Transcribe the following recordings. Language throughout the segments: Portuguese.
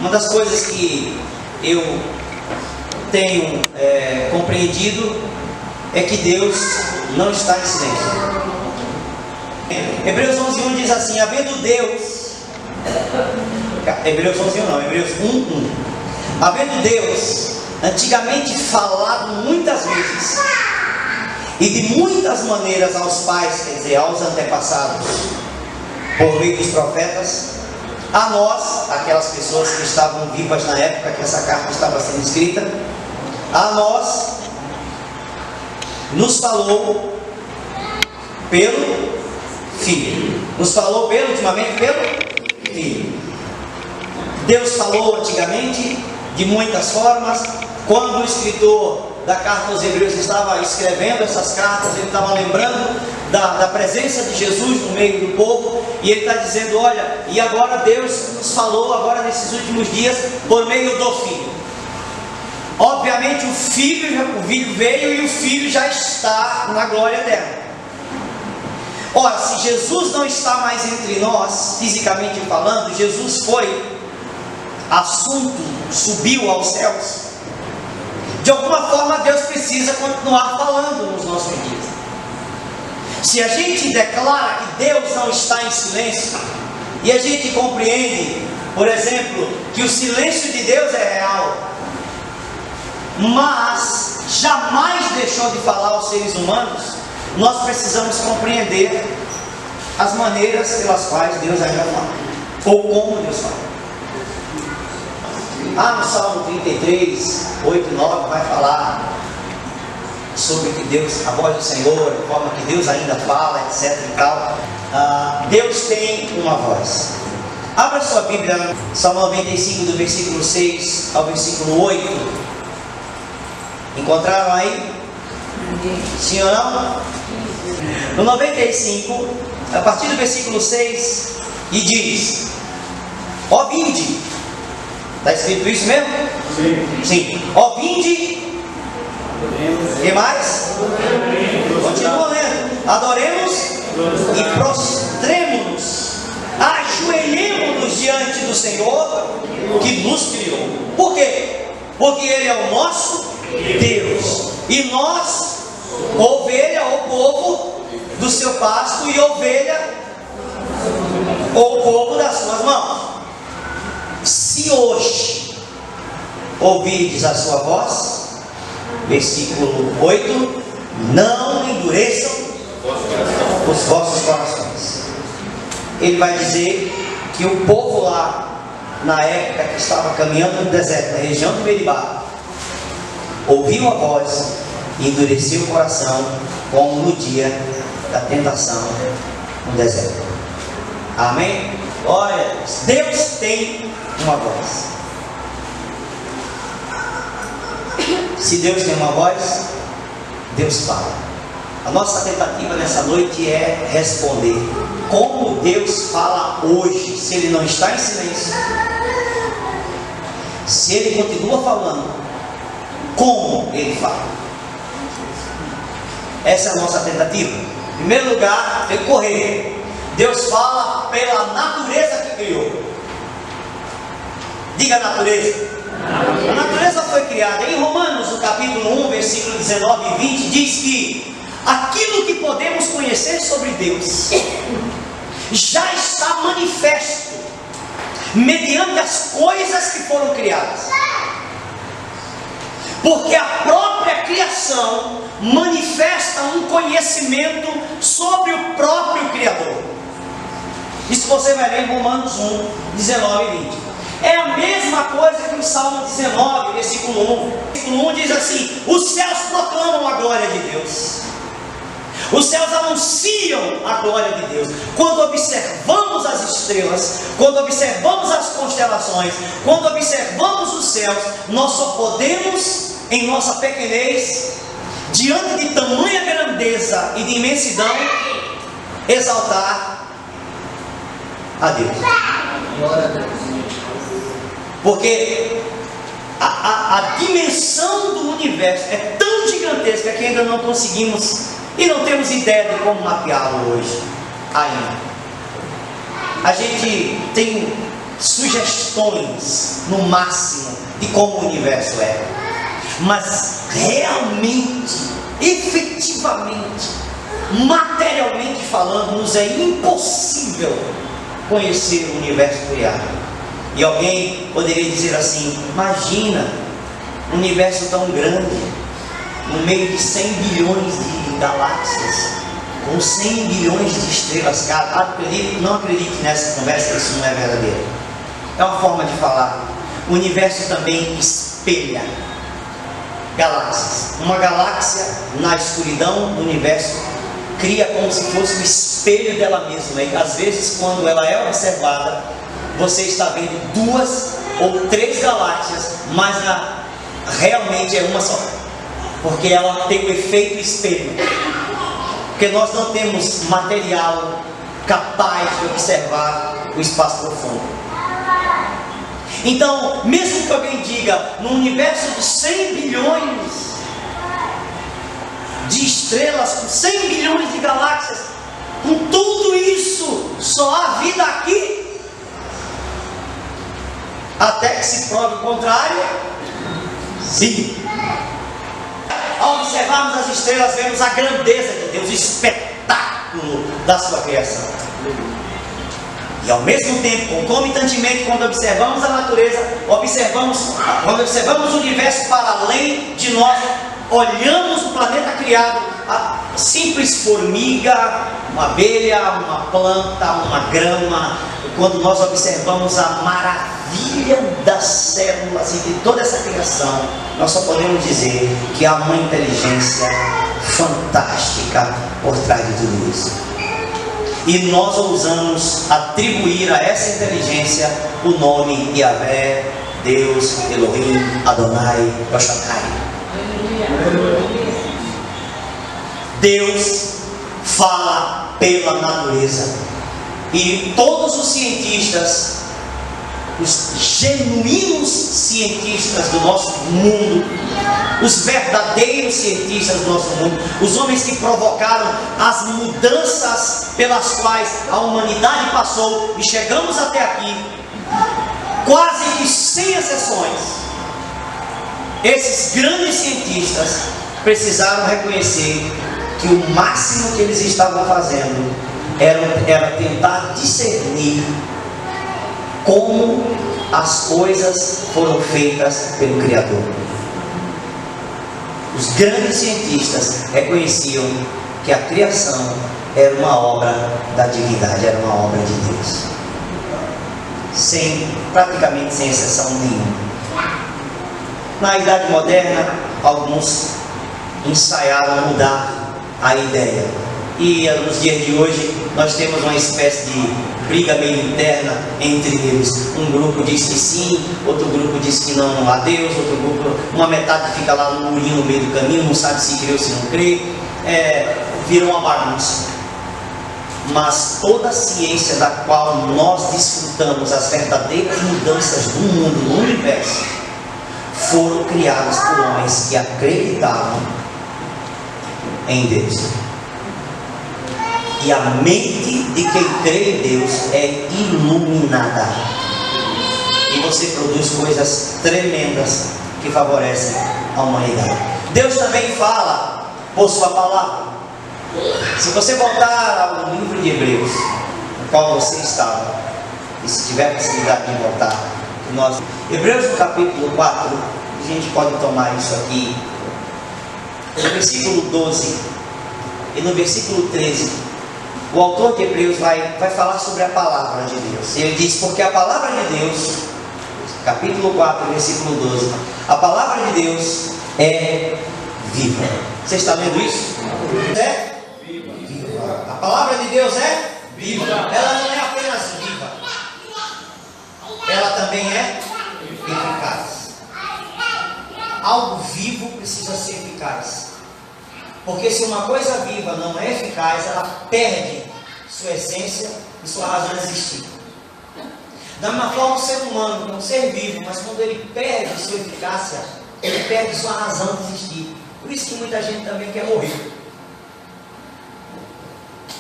Uma das coisas que eu tenho compreendido é que Deus não está em silêncio. Hebreus 11:1 diz assim: havendo Deus, Hebreus 11:1 não, Hebreus 1:1, havendo Deus antigamente falado muitas vezes e de muitas maneiras aos pais, quer dizer, aos antepassados, por meio dos profetas, a nós, aquelas pessoas que estavam vivas na época que essa carta estava sendo escrita, a nós nos falou pelo Filho. Nos falou ultimamente pelo Filho. Deus falou antigamente de muitas formas. Quando o escritor da carta aos Hebreus estava escrevendo essas cartas, ele estava lembrando da presença de Jesus no meio do povo, e ele está dizendo: olha, e agora Deus nos falou agora nesses últimos dias por meio do Filho. Obviamente o Filho veio e o Filho já está na glória eterna. Ora, se Jesus não está mais entre nós, fisicamente falando, Jesus foi assunto, subiu aos céus. De alguma forma Deus precisa continuar falando nos nossos dias. Se a gente declara que Deus não está em silêncio, e a gente compreende, por exemplo, que o silêncio de Deus é real, mas jamais deixou de falar aos seres humanos, nós precisamos compreender as maneiras pelas quais Deus ainda fala, ou como Deus fala. No Salmo 33, 8 e 9 vai falar sobre que Deus, a voz do Senhor, a forma que Deus ainda fala, etc e tal. Deus tem uma voz. Abra sua Bíblia, Salmo 95, do versículo 6 ao versículo 8. Encontraram aí? Sim ou não? No 95, a partir do versículo 6, e diz: ó vinde. Está escrito isso mesmo? Sim. Sim. Ó vinde. O que mais? Continua lendo. Adoremos e prostremo-nos, ajoelhemos-nos diante do Senhor que nos criou. Por quê? Porque Ele é o nosso Deus, e nós, ovelha ou povo do seu pasto, e ovelha ou povo das suas mãos. Se hoje ouvirdes a sua voz, versículo 8, não endureçam os vossos corações. Ele vai dizer que o povo lá, na época que estava caminhando no deserto, na região de Meribá, ouviu a voz e endureceu o coração, como no dia da tentação no deserto. Amém? Olha, Deus tem uma voz. Se Deus tem uma voz, Deus fala. A nossa tentativa nessa noite é responder como Deus fala hoje. Se Ele não está em silêncio, se Ele continua falando, como Ele fala. Essa é a nossa tentativa. Em primeiro lugar, tem que correr. Deus fala pela natureza que criou. Diga natureza. A natureza foi criada. Em Romanos, no capítulo 1, versículo 19 e 20, diz que aquilo que podemos conhecer sobre Deus já está manifesto mediante as coisas que foram criadas. Porque a própria criação manifesta um conhecimento sobre o próprio Criador. Isso você vai ler em Romanos 1, 19 e 20. É a mesma coisa que o Salmo 19, versículo 1. Versículo 1 diz assim: os céus proclamam a glória de Deus. Os céus anunciam a glória de Deus. Quando observamos as estrelas, quando observamos as constelações, quando observamos os céus, nós só podemos, em nossa pequenez, diante de tamanha grandeza e de imensidão, exaltar a Deus. Porque a dimensão do universo é tão gigantesca que ainda não conseguimos e não temos ideia de como mapeá-lo hoje ainda. A gente tem sugestões, no máximo, de como o universo é. Mas realmente, efetivamente, materialmente falando, nos é impossível conhecer o universo criado. E alguém poderia dizer assim: imagina um universo tão grande, no meio de 100 bilhões de galáxias, com 100 bilhões de estrelas. Não acredite nessa conversa, que isso não é verdadeiro. É uma forma de falar. O universo também espelha galáxias. Uma galáxia na escuridão do universo cria como se fosse o espelho dela mesma. E às vezes, quando ela é observada, você está vendo 2 ou 3 galáxias, mas realmente é uma só, porque ela tem o efeito espelho. Porque nós não temos material capaz de observar o espaço profundo. Então, mesmo que alguém diga, no universo de 100 bilhões de estrelas, com 100 bilhões de galáxias, com tudo isso, só há vida aqui, até que se prove o contrário. Sim. Ao observarmos as estrelas, vemos a grandeza de Deus, o espetáculo da sua criação. E ao mesmo tempo, concomitantemente, quando observamos a natureza, quando observamos o universo para além de nós, olhamos o planeta criado, a simples formiga, uma abelha, uma planta, uma grama. Quando nós observamos a maravilha das células e de toda essa criação, nós só podemos dizer que há uma inteligência fantástica por trás de tudo isso. E nós ousamos atribuir a essa inteligência o nome Yahvé, Deus, Elohim, Adonai, El Shaddai. Deus fala pela natureza. E todos os cientistas, os genuínos cientistas do nosso mundo, os verdadeiros cientistas do nosso mundo, os homens que provocaram as mudanças pelas quais a humanidade passou e chegamos até aqui, quase que sem exceções, esses grandes cientistas precisaram reconhecer que o máximo que eles estavam fazendo era tentar discernir como as coisas foram feitas pelo Criador. Os grandes cientistas reconheciam que a criação era uma obra da divindade, era uma obra de Deus, praticamente sem exceção nenhuma. Na Idade Moderna, alguns ensaiaram mudar a ideia, e nos dias de hoje nós temos uma espécie de briga meio interna entre eles. Um grupo diz que sim, outro grupo diz que não há Deus, outro grupo, uma metade fica lá no murinho no meio do caminho, não sabe se crê ou se não crê. Vira uma bagunça. Mas toda a ciência da qual nós desfrutamos as verdadeiras mudanças do mundo, no universo, foram criadas por homens que acreditavam em Deus. E a mente de quem crê em Deus é iluminada. E você produz coisas tremendas que favorecem a humanidade. Deus também fala por sua palavra. Se você voltar ao livro de Hebreus, no qual você estava, e se tiver possibilidade de voltar, Hebreus no capítulo 4, a gente pode tomar isso aqui, no versículo 12 e no versículo 13, o autor de Hebreus vai falar sobre a palavra de Deus. Ele diz: porque a palavra de Deus, capítulo 4, versículo 12, a palavra de Deus é viva. Você está lendo isso? É viva. A palavra de Deus é viva. Ela não é apenas viva, ela também é eficaz. Algo vivo precisa ser eficaz, porque se uma coisa viva não é eficaz, ela perde sua essência e sua razão de existir. Da mesma forma, o ser humano é um ser vivo, mas quando ele perde sua eficácia, ele perde sua razão de existir. Por isso que muita gente também quer morrer,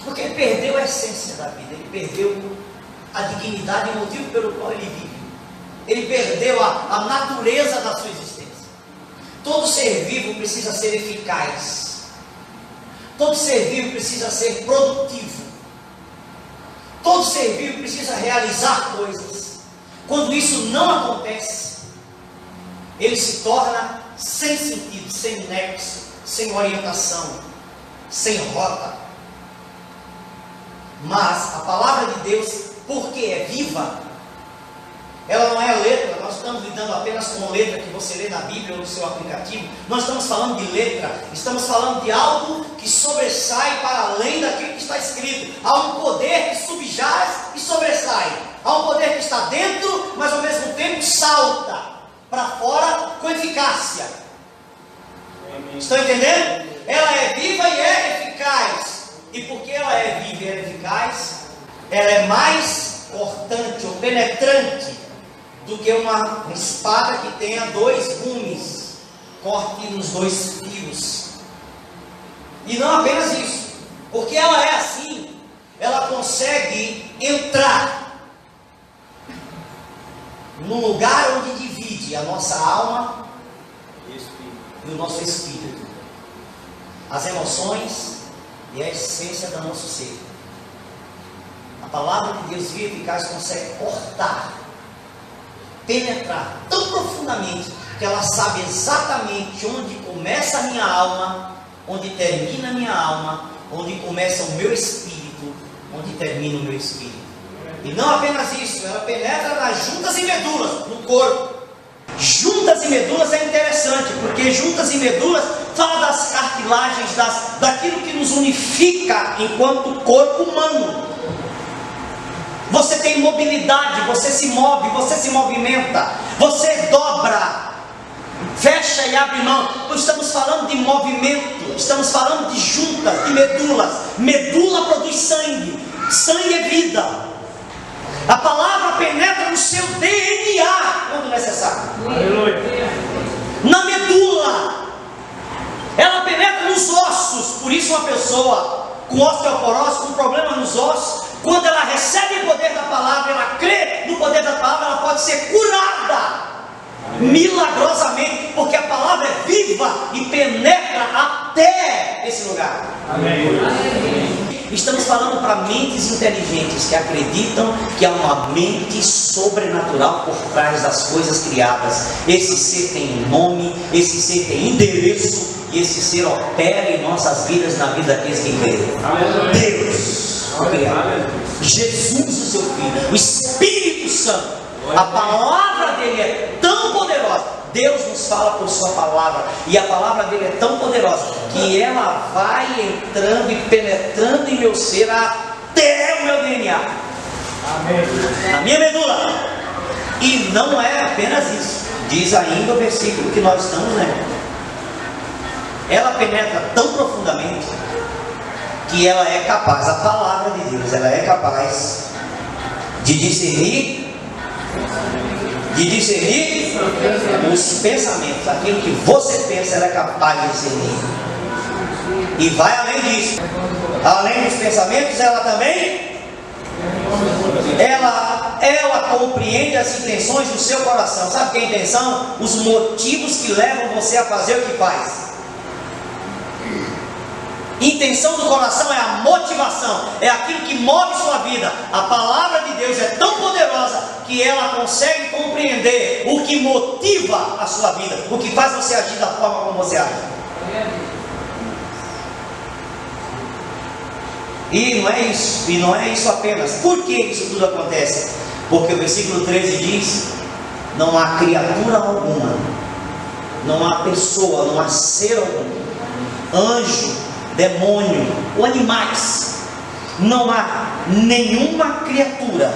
porque ele perdeu a essência da vida, ele perdeu a dignidade e o motivo pelo qual ele vive. Ele perdeu a natureza da sua existência. Todo ser vivo precisa ser eficaz. Todo ser vivo precisa ser produtivo. Todo ser vivo precisa realizar coisas. Quando isso não acontece, ele se torna sem sentido, sem nexo, sem orientação, sem rota. Mas a palavra de Deus, porque é viva, ela não é letra. Nós estamos lidando apenas com letra que você lê na Bíblia ou no seu aplicativo. Nós estamos falando de letra, estamos falando de algo que sobressai para além daquilo que está escrito. Há um poder que subjaz e sobressai. Há um poder que está dentro, mas ao mesmo tempo salta para fora com eficácia. Estão entendendo? Ela é viva e é eficaz. E porque ela é viva e é eficaz, ela é mais cortante ou penetrante do que uma espada que tenha 2 gumes, corte nos 2 fios. E não apenas isso, porque ela é assim, ela consegue entrar no lugar onde divide a nossa alma e o nosso espírito, as emoções e a essência do nosso ser. A palavra de Deus viva e eficaz consegue cortar, penetrar tão profundamente que ela sabe exatamente onde começa a minha alma, onde termina a minha alma, onde começa o meu espírito, onde termina o meu espírito. E não apenas isso, ela penetra nas juntas e medulas, no corpo. Juntas e medulas é interessante, porque juntas e medulas fala das cartilagens, daquilo que nos unifica enquanto corpo humano. Você tem mobilidade, você se move, você se movimenta, você dobra, fecha e abre mão. Estamos falando de movimento, estamos falando de juntas, de medulas. Medula produz sangue, sangue é vida. A palavra penetra no seu DNA quando necessário. Aleluia. Na medula, ela penetra nos ossos. Por isso uma pessoa com osteoporose, com problema nos ossos, quando ela recebe o poder da palavra, ela crê no poder da palavra, ela pode ser curada milagrosamente, porque a palavra é viva e penetra até esse lugar. Amém. Estamos falando para mentes inteligentes que acreditam que há uma mente sobrenatural por trás das coisas criadas. Esse ser tem um nome, esse ser tem endereço, e esse ser opera em nossas vidas, na vida daqueles que creem. Deus, o Criador, Jesus, o seu Filho, o Espírito Santo. A palavra dele é tão poderosa. Deus nos fala por sua palavra, e a palavra dele é tão poderosa que ela vai entrando e penetrando em meu ser até o meu DNA. Amém. A minha medula. E não é apenas isso. Diz ainda o versículo que nós estamos lendo. Ela penetra tão profundamente que ela é capaz, a palavra de Deus, ela é capaz de discernir os pensamentos. Aquilo que você pensa, ela é capaz de discernir. E vai além disso. Além dos pensamentos, ela também ela compreende as intenções do seu coração. Sabe o que é a intenção? Os motivos que levam você a fazer o que faz. Intenção do coração é a motivação, é aquilo que move sua vida. A palavra de Deus é tão poderosa que ela consegue compreender o que motiva a sua vida, o que faz você agir da forma como você age. E não é isso apenas. Por que isso tudo acontece? Porque o versículo 13 diz: não há criatura alguma, não há pessoa, não há ser algum, anjo, demônio ou animais, não há nenhuma criatura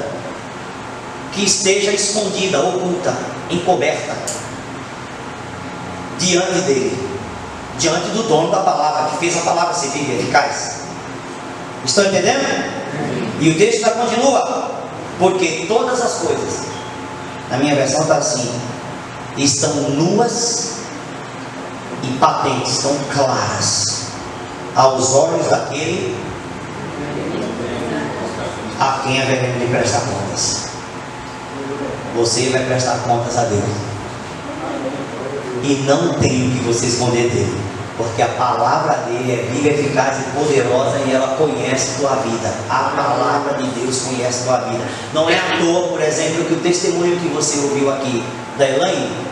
que esteja escondida, oculta, encoberta diante dele, diante do dono da palavra, que fez a palavra ser viva e eficaz. Estão entendendo? E o texto já continua: porque todas as coisas, na minha versão está assim, estão nuas e patentes, estão claras aos olhos daquele a quem haveremos de prestar contas. Você vai prestar contas a Deus. E não tem o que você esconder dele, porque a palavra dele é viva, eficaz e poderosa, e ela conhece tua vida. A palavra de Deus conhece tua vida. Não é à toa, por exemplo, que o testemunho que você ouviu aqui da Elaine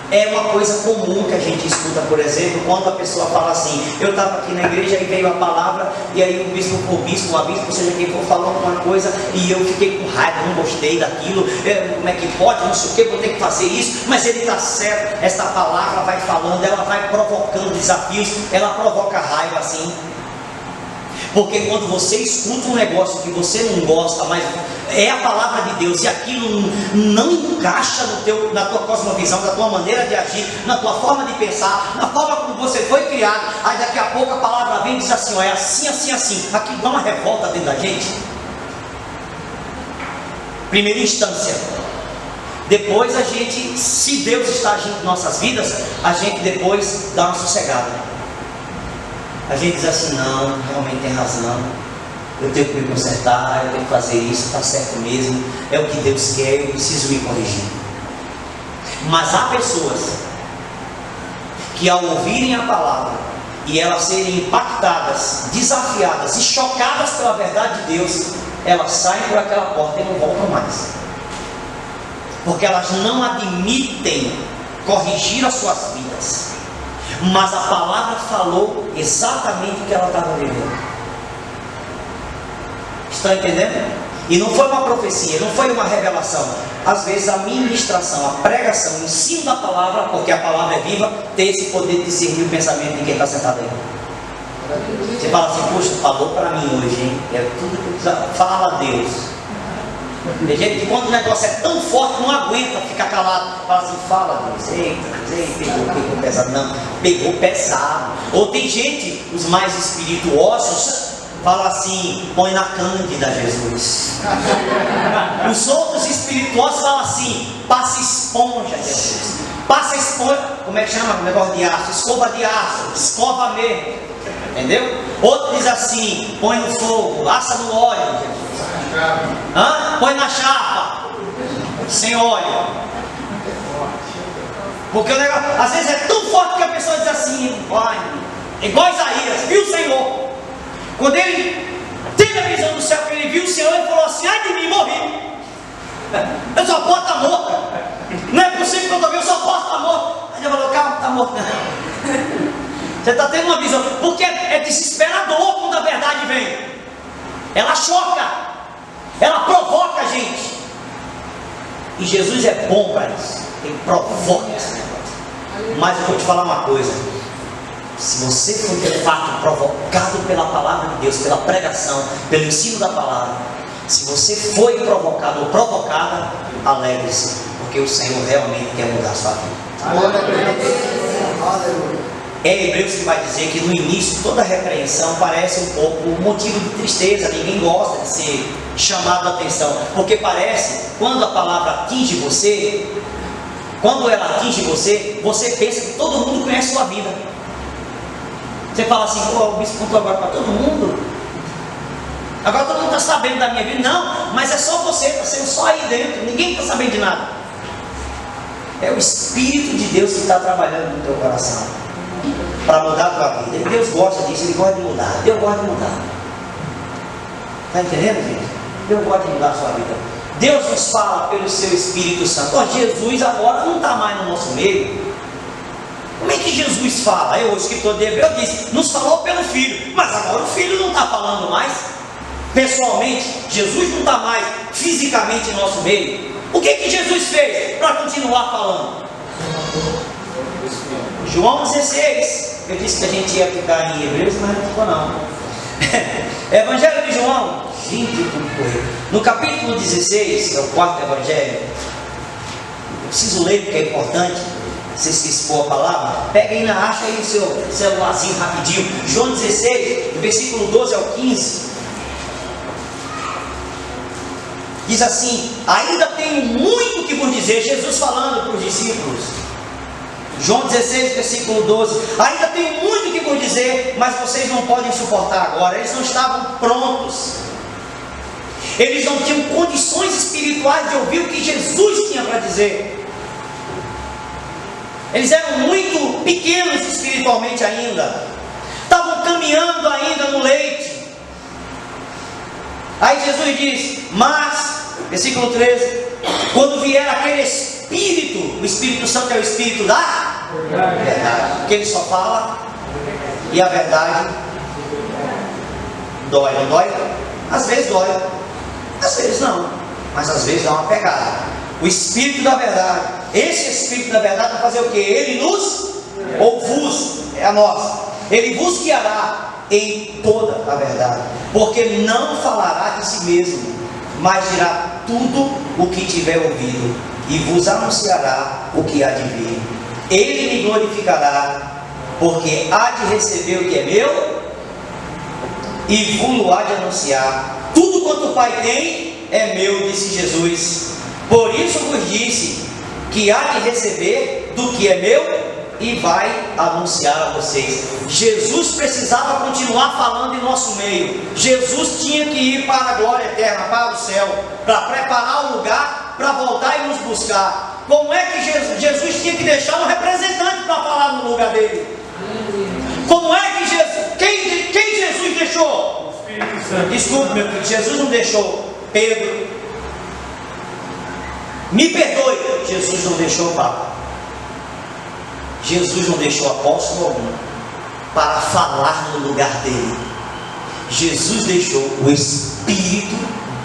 é uma coisa comum que a gente escuta, por exemplo, quando a pessoa fala assim: eu estava aqui na igreja e veio a palavra, e aí o bispo, a bispo, seja quem for, falou alguma coisa, e eu fiquei com raiva, não gostei daquilo, como é que pode, não sei o que, vou ter que fazer isso, mas ele está certo. Esta palavra vai falando, ela vai provocando desafios, ela provoca raiva assim. Porque quando você escuta um negócio que você não gosta, mas é a palavra de Deus, e aquilo não encaixa na tua cosmovisão, na tua maneira de agir, na tua forma de pensar, na forma como você foi criado, aí daqui a pouco a palavra vem e diz assim: ó, é assim, assim, assim. Aquilo dá uma revolta dentro da gente. Primeira instância. Depois a gente, se Deus está agindo em nossas vidas, a gente depois dá uma sossegada. A gente diz assim: não, realmente tem razão, eu tenho que me consertar, eu tenho que fazer isso, está certo mesmo, é o que Deus quer, eu preciso me corrigir. Mas há pessoas que, ao ouvirem a palavra e elas serem impactadas, desafiadas e chocadas pela verdade de Deus, elas saem por aquela porta e não voltam mais, porque elas não admitem corrigir as suas vidas. Mas a palavra falou exatamente o que ela estava vivendo. Estão entendendo? E não foi uma profecia, não foi uma revelação. Às vezes a ministração, a pregação, o ensino da palavra, porque a palavra é viva, tem esse poder de discernir o pensamento de quem está sentado aí. Você fala assim: poxa, falou para mim hoje, hein? É tudo que eu precisava. Fala a Deus. Tem gente que quando o negócio é tão forte, não aguenta ficar calado. Fala assim: fala Deus. Eita, pegou pesado. Não, pegou pesado. Ou tem gente, os mais espirituosos, fala assim: põe na cândida, Jesus. Os outros espirituosos falam assim: passa esponja, Jesus. Passa esponja, como é que chama o negócio de aço? Escova de aço, escova mesmo. Entendeu? Outro diz assim: põe no fogo, assa no óleo, Jesus. Põe na chapa, sem óleo. Porque o negócio, às vezes, é tão forte que a pessoa diz assim: vai, igual Isaías, viu o Senhor. Quando ele teve a visão do céu, que ele viu o Senhor, ele falou assim: ai de mim, morri. Eu só posso estar morto. Não é possível que eu estou vendo, eu só posso estar morto. Aí ele falou: calma, está morto. Você está tendo uma visão, porque é desesperador quando a verdade vem. Ela choca. Ela provoca a gente. E Jesus é bom para isso. Ele provoca esse negócio. Mas eu vou te falar uma coisa: se você for de fato provocado pela palavra de Deus, pela pregação, pelo ensino da palavra, se você foi provocado ou provocada, alegre-se, porque o Senhor realmente quer mudar a sua vida. É Hebreus que vai dizer que no início toda repreensão parece um pouco motivo de tristeza. Ninguém gosta de ser chamado a atenção, porque parece, quando a palavra atinge você, quando ela atinge você, você pensa que todo mundo conhece a sua vida. Você fala assim: pô, o bispo contou agora para todo mundo, agora todo mundo está sabendo da minha vida. Não, mas é só você, está sendo só aí dentro, ninguém está sabendo de nada. É o Espírito de Deus que está trabalhando no teu coração para mudar a tua vida. E Deus gosta disso, Ele gosta de mudar. Deus gosta de mudar. Está entendendo, gente? Deus gosta de mudar a sua vida. Deus nos fala pelo seu Espírito Santo. Jesus agora não está mais no nosso meio. Como é que Jesus fala? Aí o escritor de Hebreus diz: nos falou pelo Filho. Mas agora o Filho não está falando mais pessoalmente. Jesus não está mais fisicamente em nosso meio. O que Jesus fez para continuar falando? João 16. Eu disse que a gente ia ficar em Hebreus, mas não ficou não. Evangelho de João. Gente, tudo correu. No capítulo 16, que é o quarto evangelho, eu preciso ler porque é importante. Se expor a palavra, pega aí, acha aí o seu celularzinho rapidinho. João 16, do versículo 12 ao 15. Diz assim: ainda tenho muito que vos dizer. Jesus falando para os discípulos. João 16, versículo 12. Ainda tenho muito que vos dizer, mas vocês não podem suportar agora. Eles não estavam prontos. Eles não tinham condições espirituais de ouvir o que Jesus tinha para dizer. Eles eram muito pequenos espiritualmente ainda. Estavam caminhando ainda no leite. Aí Jesus diz: mas, versículo 13, quando vier aquele Espírito, o Espírito Santo é o Espírito da verdade, porque ele só fala, e a verdade dói, não dói? Às vezes dói, às vezes não, mas às vezes dá uma pegada. O Espírito da verdade, esse Espírito da verdade vai fazer o que? Ele nos, ou vos, é a nós, ele vos guiará em toda a verdade, porque não falará de si mesmo, mas dirá tudo o que tiver ouvido, e vos anunciará o que há de vir. Ele me glorificará, porque há de receber o que é meu, e vos há de anunciar. Tudo quanto o Pai tem é meu, disse Jesus. Por isso vos disse que há de receber do que é meu e vai anunciar a vocês. Jesus precisava continuar falando em nosso meio. Jesus tinha que ir para a glória eterna, para o céu, para preparar o lugar, para voltar e nos buscar. Como é que Jesus tinha que deixar um representante para falar no lugar dele? Como é que Jesus, quem Jesus deixou? O Espírito Santo. Desculpe, meu filho, Jesus não deixou Pedro. Me perdoe, Jesus não deixou o Papa. Jesus não deixou apóstolo algum para falar no lugar dele. Jesus deixou o Espírito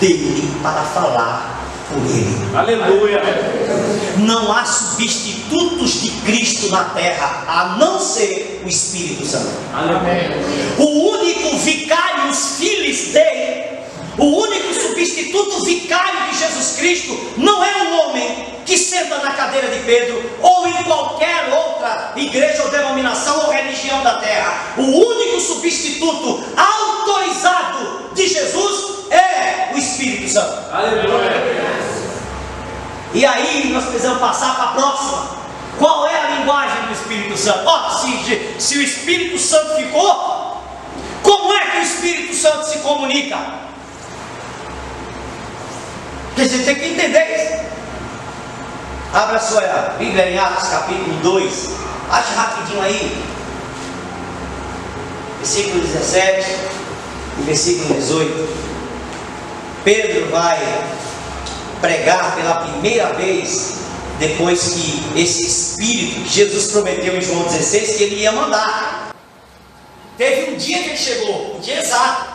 dele para falar por ele. Aleluia! Não há substitutos de Cristo na terra, a não ser o Espírito Santo. Amém. O único vicário, os filhos dele, o único substituto vicário de Jesus Cristo não é um homem que senta na cadeira de Pedro, ou em qualquer outra igreja ou denominação ou religião da terra. O único substituto autorizado de Jesus é o Espírito Santo. Aleluia. E aí nós precisamos passar para a próxima. Qual é a linguagem do Espírito Santo? Se o Espírito Santo ficou, como é que o Espírito Santo se comunica? Porque você tem que entender isso. Abra sua Bíblia em Atos capítulo 2. Ache rapidinho aí. Versículo 17 e versículo 18. Pedro vai pregar pela primeira vez, depois que esse Espírito que Jesus prometeu em João 16 que ele ia mandar. Teve um dia que ele chegou, um dia exato.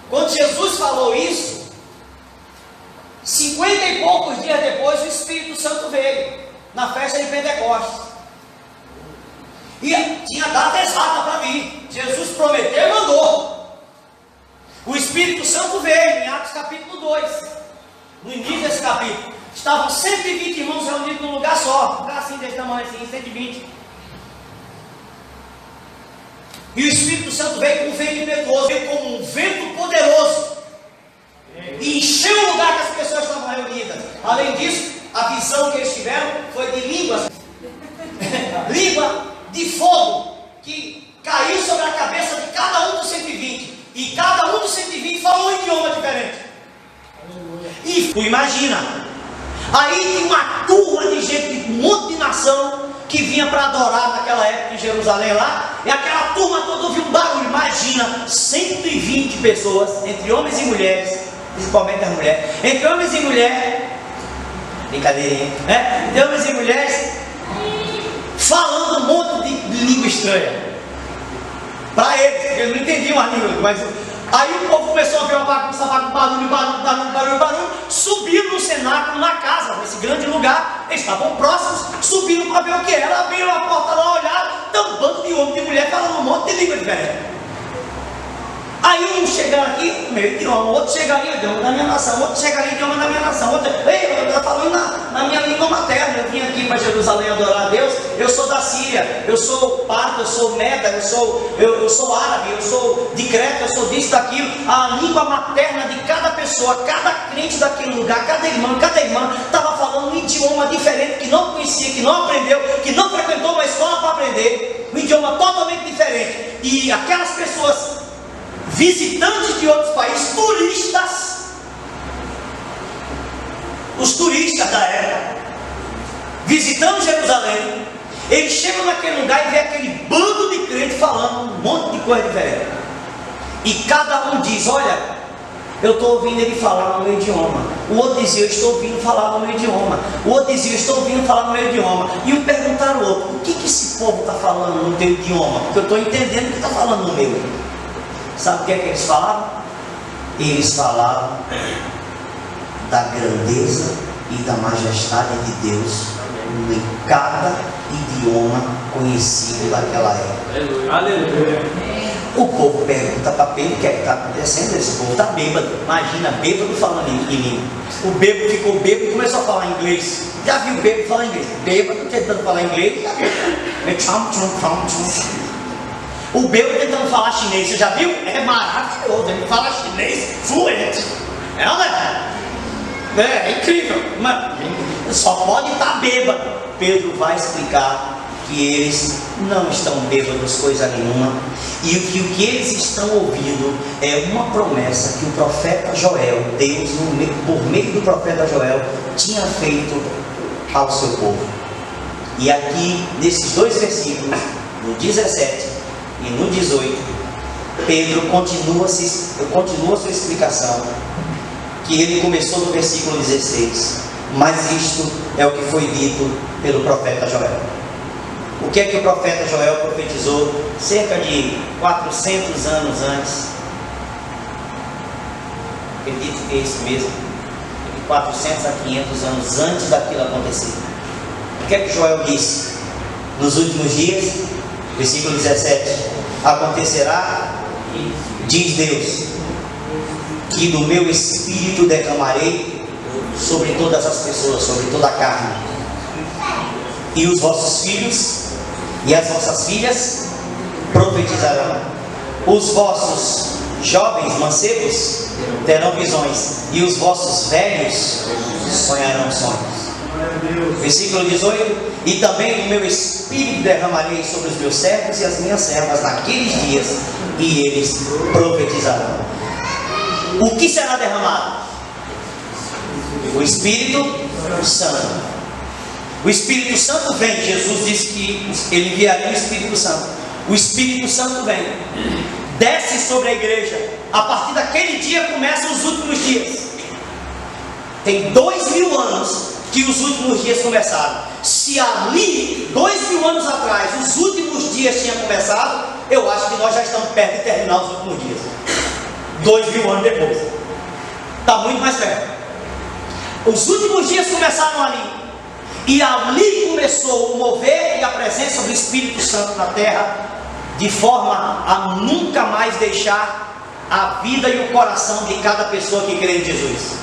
Quando Jesus falou isso, 50 e poucos dias depois o Espírito Santo veio, na festa de Pentecostes. E tinha data exata para vir. Jesus prometeu e mandou. O Espírito Santo veio em Atos capítulo 2. No início desse capítulo, estavam 120 irmãos reunidos num lugar só, um lugar assim desse tamanho, assim, 120. E o Espírito Santo veio como um vento impetuoso, veio como um vento poderoso, e encheu o lugar que as pessoas estavam reunidas. Além disso, a visão que eles tiveram foi de línguas, língua de fogo, que caiu sobre a cabeça de cada um dos 120. E cada um dos 120 falou um idioma diferente. E tu imagina, aí tem uma turma de gente, um monte de nação que vinha para adorar naquela época em Jerusalém lá, e aquela turma toda ouvia um barulho. Imagina, 120 pessoas, entre homens e mulheres, principalmente as mulheres, entre homens e mulheres, brincadeirinha, né? Entre homens e mulheres, falando um monte de língua estranha para eles, porque eles não entendiam a língua, mas aí o povo começou a ver uma bagunça, barulho, subiram no cenáculo, na casa, nesse grande lugar, eles estavam próximos, subiram para ver o que era, abriram a porta lá, olharam, então um bando de homem e de mulher falando um monte de língua diferente. Aí um chegaram aqui, meu idioma, outro chegaria, idioma da minha nação, outro chegaria, idioma da minha nação, outro, eu estou falando na minha língua materna. Eu vim aqui para Jerusalém adorar a Deus, eu sou da Síria, eu sou parto, eu sou meda, eu sou árabe, eu sou de Creta, eu sou disso, daquilo. A língua materna de cada pessoa, cada crente daquele lugar, cada irmã estava falando um idioma diferente, que não conhecia, que não aprendeu, que não frequentou uma escola para aprender, um idioma totalmente diferente. E aquelas pessoas visitantes de outros países, turistas, os turistas da época, visitando Jerusalém, eles chegam naquele lugar e vê aquele bando de crentes falando um monte de coisa diferente. E cada um diz: olha, eu estou ouvindo ele falar no meu idioma. O outro dizia: eu estou ouvindo falar no meu idioma. O outro dizia: eu estou ouvindo falar no meu idioma. E um perguntar ao outro: o que esse povo está falando no teu idioma? Porque eu estou entendendo o que está falando no meu. Sabe o que é que eles falavam? Eles falavam da grandeza e da majestade de Deus em cada idioma conhecido daquela época. Aleluia. O povo pergunta para Pedro: o que é que está acontecendo? Esse povo está bêbado. Imagina, bêbado falando em língua. O bêbado ficou bêbado e começou a falar inglês. Já viu o bêbado falar inglês? Bêbado tentando falar inglês. O bêbado tentando falar chinês. Você já viu? É maravilhoso. Ele fala chinês fluente. É ou não é? É incrível. Mas só pode estar bêbado. Pedro vai explicar que eles não estão bêbados coisa nenhuma, e que o que eles estão ouvindo é uma promessa que o profeta Joel, Deus, por meio do profeta Joel, tinha feito ao seu povo. E aqui, nesses dois versículos, no 17 e no 18, Pedro continua sua explicação, que ele começou no versículo 16, mas isto é o que foi dito pelo profeta Joel. O que é que o profeta Joel profetizou cerca de 400 anos antes? Acredito que é isso mesmo, de 400 a 500 anos antes daquilo acontecer. O que é que Joel disse? Nos últimos dias, versículo 17: acontecerá, diz Deus, que do meu espírito derramarei sobre todas as pessoas, sobre toda a carne, e os vossos filhos e as vossas filhas profetizarão, os vossos jovens mancebos terão visões, e os vossos velhos sonharão sonhos. Versículo 18: e também o meu espírito derramarei sobre os meus servos e as minhas servas naqueles dias, e eles profetizarão. O que será derramado? O Espírito Santo. O Espírito Santo vem. Jesus disse que ele enviaria o Espírito Santo. O Espírito Santo vem, desce sobre a igreja. A partir daquele dia começam os últimos dias. Tem 2000 anos que os últimos dias começaram. Se ali, 2000 anos atrás, os últimos dias tinham começado, eu acho que nós já estamos perto de terminar os últimos dias. 2000 anos depois, está muito mais perto. Os últimos dias começaram ali. E ali começou o mover e a presença do Espírito Santo na terra, de forma a nunca mais deixar a vida e o coração de cada pessoa que crê em Jesus.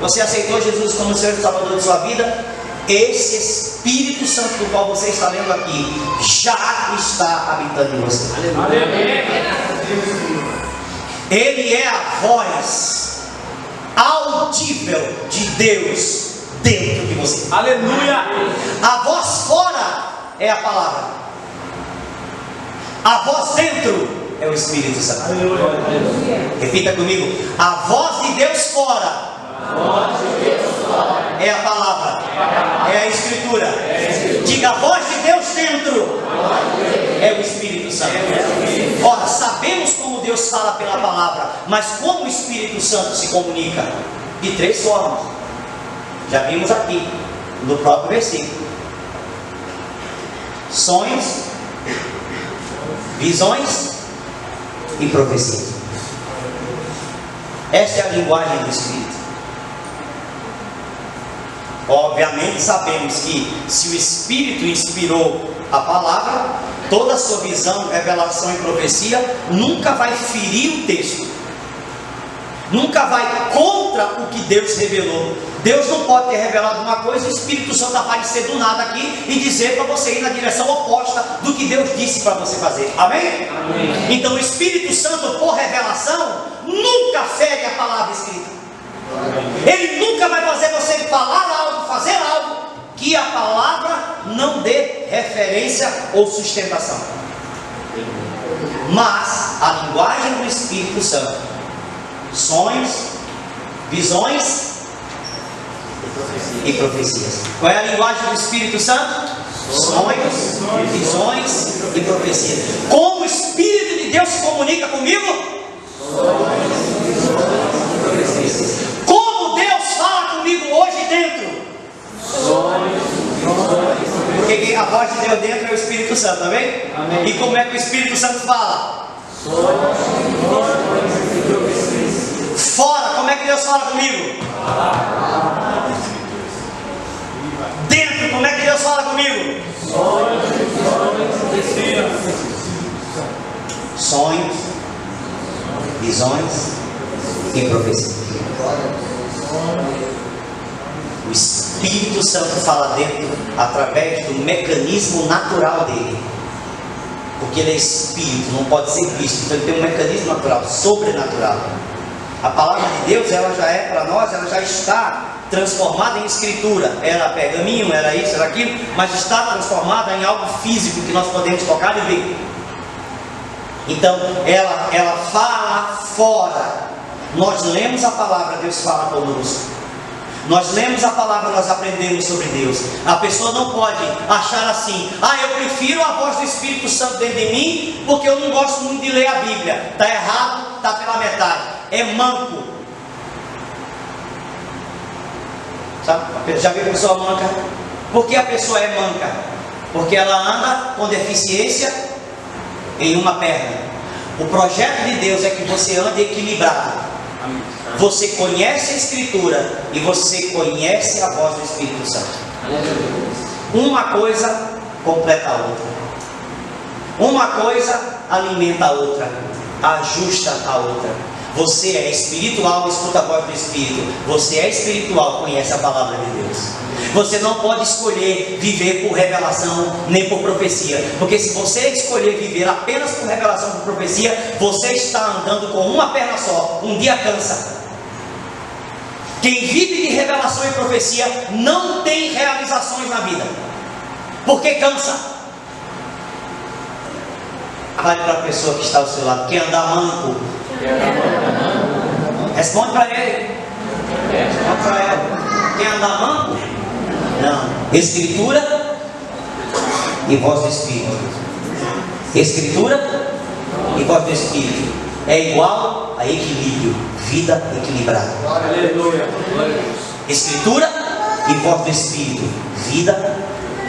Você aceitou Jesus como Senhor e Salvador de sua vida? Esse Espírito Santo do qual você está lendo aqui já está habitando em você. Ele é a voz audível de Deus dentro de você. Aleluia! A voz fora é a palavra, a voz dentro é o Espírito Santo. Aleluia. Repita comigo: a voz de Deus fora é a palavra, é a Escritura. Diga: a voz de Deus dentro é o Espírito Santo. Ora, sabemos como Deus fala pela palavra, mas como o Espírito Santo se comunica? De três formas. Já vimos aqui no próprio versículo: sonhos, visões e profecias. Esta é a linguagem do Espírito. Obviamente sabemos que se o Espírito inspirou a palavra, toda a sua visão, revelação e profecia nunca vai ferir o texto, nunca vai contra o que Deus revelou. Deus não pode ter revelado uma coisa e o Espírito Santo aparecer do nada aqui e dizer para você ir na direção oposta do que Deus disse para você fazer. Amém? Amém. Então o Espírito Santo, por revelação, nunca fere a palavra escrita. Ele nunca vai fazer você falar algo, fazer algo que a palavra não dê referência ou sustentação. Mas a linguagem do Espírito Santo: sonhos, visões e profecias. Qual é a linguagem do Espírito Santo? Sonhos, visões e profecias. Como o Espírito de Deus se comunica comigo? Como Deus fala comigo hoje dentro? Porque a voz de Deus dentro é o Espírito Santo, amém? Amém. E como é que o Espírito Santo fala? Fora, como é que Deus fala comigo? Dentro, como é que Deus fala comigo? Sonhos, visões e profecias. O Espírito Santo fala dentro através do mecanismo natural dele. Porque ele é Espírito, não pode ser visto. Então ele tem um mecanismo natural, sobrenatural. A palavra de Deus, ela já é para nós, ela já está transformada em escritura. Era pergaminho, era isso, era aquilo, mas está transformada em algo físico que nós podemos tocar e ver. Então ela fala fora. Nós lemos a palavra, Deus fala conosco. Nós lemos a palavra, nós aprendemos sobre Deus. A pessoa não pode achar assim: eu prefiro a voz do Espírito Santo dentro de mim, porque eu não gosto muito de ler a Bíblia. Está errado, está pela metade. É manco. Sabe? Já viu a pessoa manca? Por que a pessoa é manca? Porque ela anda com deficiência em uma perna. O projeto de Deus é que você ande equilibrado. Você conhece a Escritura e você conhece a voz do Espírito Santo. Uma coisa completa a outra. Uma coisa alimenta a outra, ajusta a outra. Você é espiritual, escuta a voz do Espírito. Você é espiritual, conhece a palavra de Deus. Você não pode escolher viver por revelação nem por profecia. Porque se você escolher viver apenas por revelação e por profecia, você está andando com uma perna só. Um dia cansa. Quem vive de revelação e profecia não tem realizações na vida. Porque cansa. Fale para a pessoa que está ao seu lado: quem anda manco? Responde para ele. Responde para ela: quem anda manco? Não. Escritura e voz do Espírito. Escritura e voz do Espírito é igual a equilíbrio, vida equilibrada. Aleluia. Escritura e voz do Espírito, vida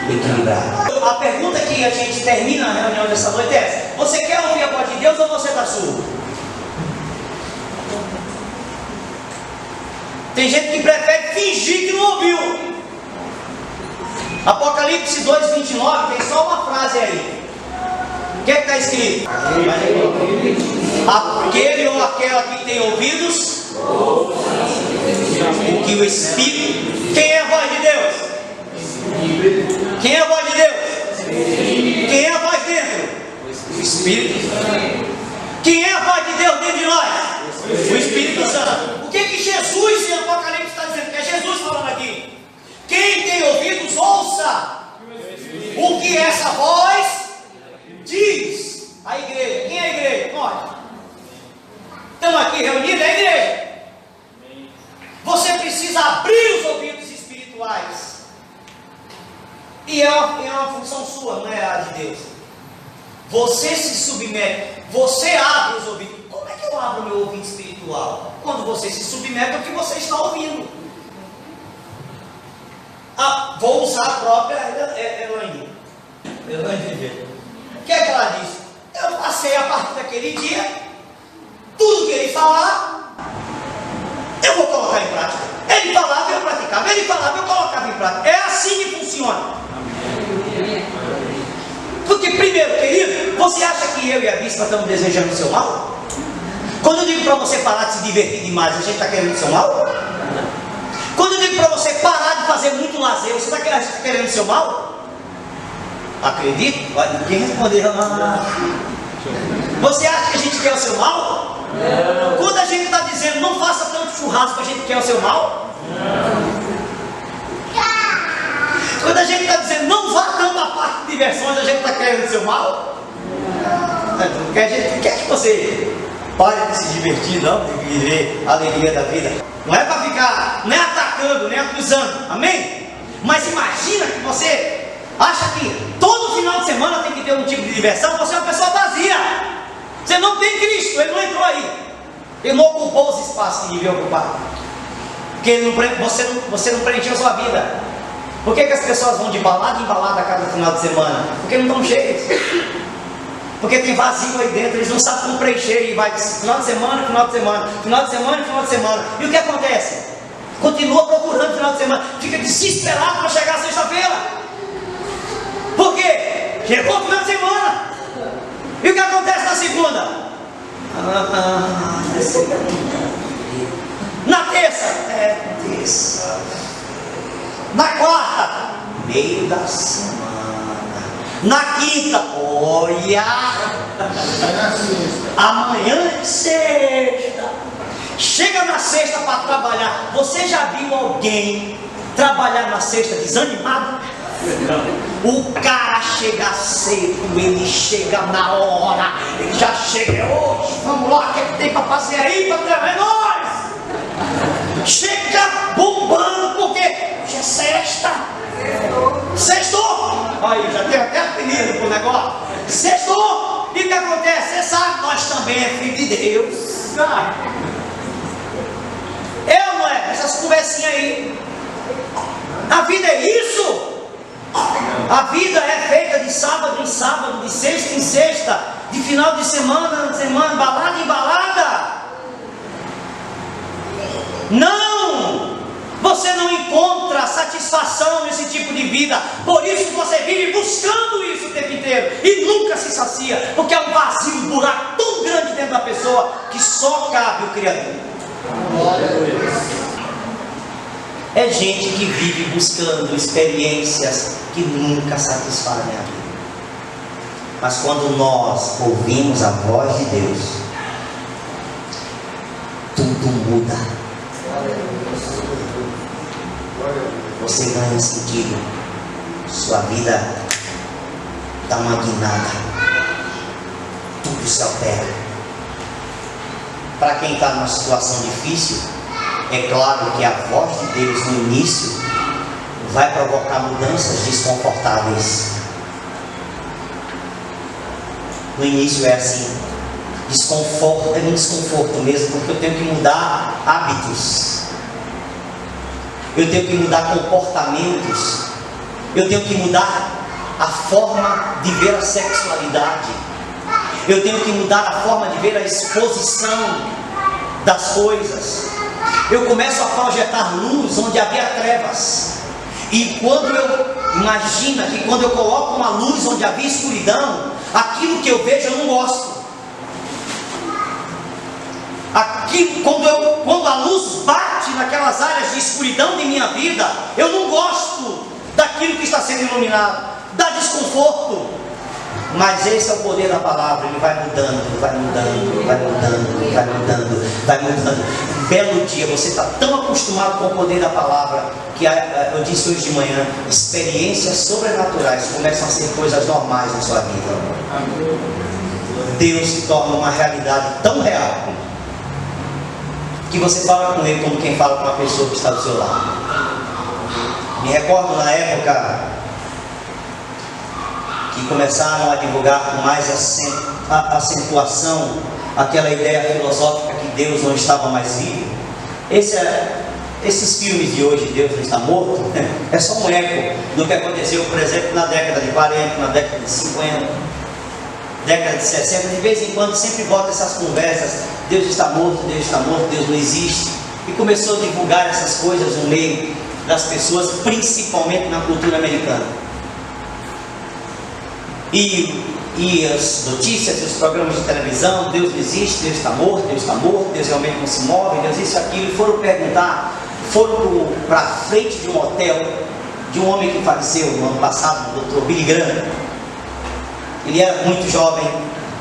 equilibrada. A pergunta que a gente termina a reunião dessa noite é essa: você quer ouvir a voz de Deus ou você está surdo? Tem gente que prefere fingir que não ouviu. Apocalipse 2:29 tem só uma frase aí. O que está escrito? Aquele ou aquela que tem ouvidos, o que o Espírito. Quem é a voz de Deus? Quem é a voz de Deus? Quem é a voz dentro? O Espírito. Quem é a voz de Deus dentro de nós? O Espírito Santo. O que Jesus em Apocalipse está dizendo? Que é Jesus falando aqui. Quem tem ouvidos, ouça o que essa voz diz. A igreja. Quem é a igreja? Nós. Estamos aqui reunidos, é a igreja. Você precisa abrir os ouvidos espirituais. E é uma função sua, não é a de Deus. Você se submete, você abre os ouvidos. Como é que eu abro o meu ouvido espiritual? Quando você se submete ao que você está ouvindo. Vou usar a própria Elaine. O que é que ela disse? Eu passei a partir daquele dia, tudo que ele falar, eu vou colocar em prática. Ele falava, eu praticava. Ele falava, eu colocava em prática. É assim que funciona. Porque primeiro, querido, você acha que eu e a bispa estamos desejando o seu mal? Quando eu digo para você parar de se divertir demais, a gente está querendo o seu mal? Quando eu digo para você parar de fazer muito lazer, você está querendo o seu mal? Acredito? Ninguém respondeu. Você acha que a gente quer o seu mal? Não. Quando a gente está dizendo não faça tanto churrasco, a gente quer o seu mal? Não. Quando a gente está dizendo não vá tanto a parte de diversões, a gente está querendo o seu mal? Não. Porque a gente quer que você pare de se divertir, não, de viver a alegria da vida. Não é para ficar nem atacando, nem acusando, amém? Mas imagina que você acha que todo final de semana tem que ter um tipo de diversão. Você é uma pessoa vazia. Você não tem Cristo, Ele não entrou aí. Ele não ocupou os espaços que devia ocupar. Porque você não preencheu sua vida. Por que as pessoas vão de balada em balada a cada final de semana? Porque não estão cheios. Porque tem vazio aí dentro, eles não sabem como preencher. E vai final de semana, final de semana, final de semana, final de semana. E o que acontece? Continua procurando final de semana. Fica desesperado para chegar a sexta-feira. Por quê? Chegou o final de semana. E o que acontece na segunda? Na terça? Terça. Na quarta? Meio da semana. Na quinta? Olha! Amanhã é sexta. Chega na sexta para trabalhar. Você já viu alguém trabalhar na sexta desanimado? O cara chega cedo, ele chega na hora, ele já chega hoje, vamos lá, o que tem para fazer aí, patrão? É nóis! Chega bombando, porque hoje é sexta. Sextou! Aí, já tem até apelido pro negócio. Sextou! E o que acontece? Você sabe, nós também é filho de Deus. Eu não é? Essas conversinhas aí. A vida é isso. A vida é feita de sábado em sábado, de sexta em sexta, de final de semana em semana, balada em balada. Não! Você não encontra satisfação nesse tipo de vida. Por isso você vive buscando isso o tempo inteiro e nunca se sacia, porque é um vazio, um buraco tão grande dentro da pessoa que só cabe o Criador. É gente que vive buscando experiências que nunca satisfazem a vida. Mas quando nós ouvimos a voz de Deus, tudo muda. Você ganha sentido. Sua vida dá uma guinada. Tudo se altera. Para quem está numa situação difícil, é claro que a voz de Deus no início vai provocar mudanças desconfortáveis. No início é assim, desconforto, é um desconforto mesmo, porque eu tenho que mudar hábitos, eu tenho que mudar comportamentos, eu tenho que mudar a forma de ver a sexualidade, eu tenho que mudar a forma de ver a exposição das coisas. Eu começo a projetar luz onde havia trevas. E quando imagina que quando eu coloco uma luz onde havia escuridão, aquilo que eu vejo eu não gosto. Quando a luz bate naquelas áreas de escuridão de minha vida, eu não gosto daquilo que está sendo iluminado. Dá desconforto. Mas esse é o poder da palavra. Ele vai mudando, vai mudando, vai mudando, vai mudando, vai mudando. Um belo dia, você está tão acostumado com o poder da palavra, que eu disse hoje de manhã, experiências sobrenaturais começam a ser coisas normais na sua vida. Deus se torna uma realidade tão real, que você fala com Ele como quem fala com uma pessoa que está do seu lado. Me recordo na época que começaram a divulgar com mais acentuação aquela ideia filosófica que Deus não estava mais vivo. Esses filmes de hoje, Deus não está morto, é só um eco do que aconteceu, por exemplo, na década de 40, na década de 50, década de 60. De vez em quando sempre volta essas conversas: Deus está morto, Deus está morto, Deus não existe. E começou a divulgar essas coisas no meio das pessoas, principalmente na cultura americana. E as notícias, os programas de televisão: Deus não existe, Deus está morto, Deus realmente não se move, Deus isso, aquilo. E foram perguntar, foram para a frente de um hotel de um homem que faleceu no ano passado, o Dr. Billy Graham. Ele era muito jovem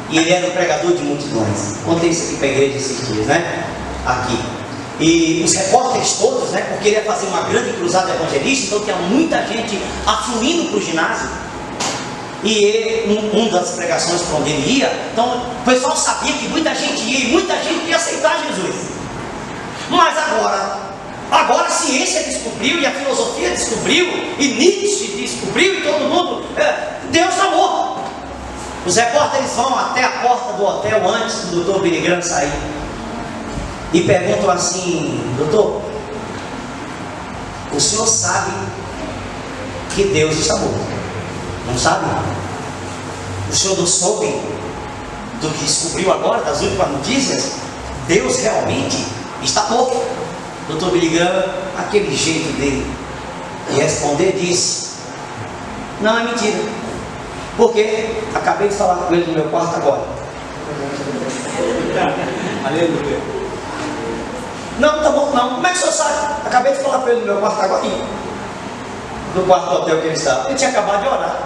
e ele era um pregador de multidões. Contei isso aqui para a igreja esses dias, né? Aqui. E os repórteres todos, né? Porque ele ia fazer uma grande cruzada evangelista, então tinha muita gente afluindo para o ginásio. E uma das pregações para onde ele ia, então o pessoal sabia que muita gente ia e muita gente ia aceitar Jesus. Mas agora a ciência descobriu e a filosofia descobriu e Nietzsche descobriu e todo mundo, Deus está morto. Os repórteres vão até a porta do hotel antes do Dr. Billy Graham sair e perguntam assim: doutor, o senhor sabe que Deus está morto? Não sabe? O senhor não soube do que descobriu agora, das últimas notícias? Deus realmente está morto. Dr. Billy Graham, aquele jeito dele de responder, disse: não, é mentira. Porque acabei de falar com ele no meu quarto agora. Aleluia. Não, tá bom, não. Como é que o senhor sabe? Acabei de falar com ele no meu quarto agora. No quarto do hotel que ele estava. Ele tinha acabado de orar.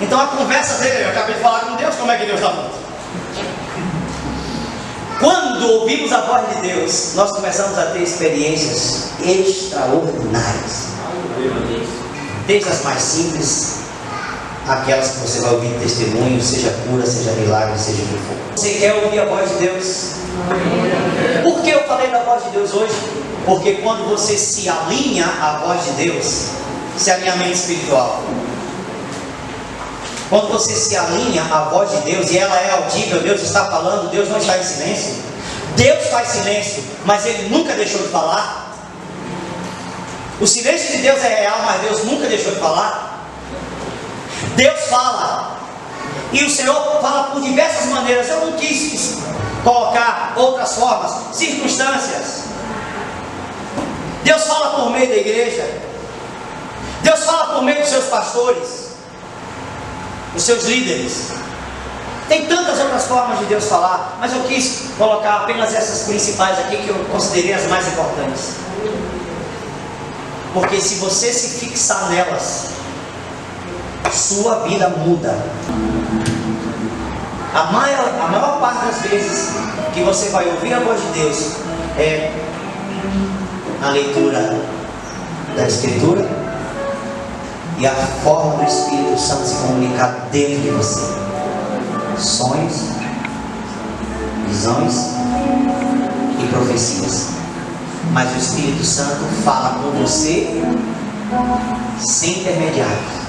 Então a conversa dele, eu acabei de falar com Deus, como é que Deus está morto? Quando ouvimos a voz de Deus, nós começamos a ter experiências extraordinárias. Desde as mais simples, aquelas que você vai ouvir testemunho, seja cura, seja milagre, seja o que for. Você quer ouvir a voz de Deus? Por que eu falei da voz de Deus hoje? Porque quando você se alinha à voz de Deus, esse alinhamento espiritual, quando você se alinha à voz de Deus e ela é audível, Deus está falando, Deus não está em silêncio. Deus faz silêncio, mas Ele nunca deixou de falar. O silêncio de Deus é real, mas Deus nunca deixou de falar. Deus fala, e o Senhor fala por diversas maneiras. Eu não quis colocar outras formas, circunstâncias. Deus fala por meio da igreja. Deus fala por meio dos seus pastores, os seus líderes. Tem tantas outras formas de Deus falar, mas eu quis colocar apenas essas principais aqui, que eu considerei as mais importantes. Porque se você se fixar nelas, sua vida muda. A maior parte das vezes que você vai ouvir a voz de Deus é a leitura da Escritura e a forma do Espírito Santo se comunicar dentro de você. Sonhos, visões e profecias. Mas o Espírito Santo fala com você sem intermediário.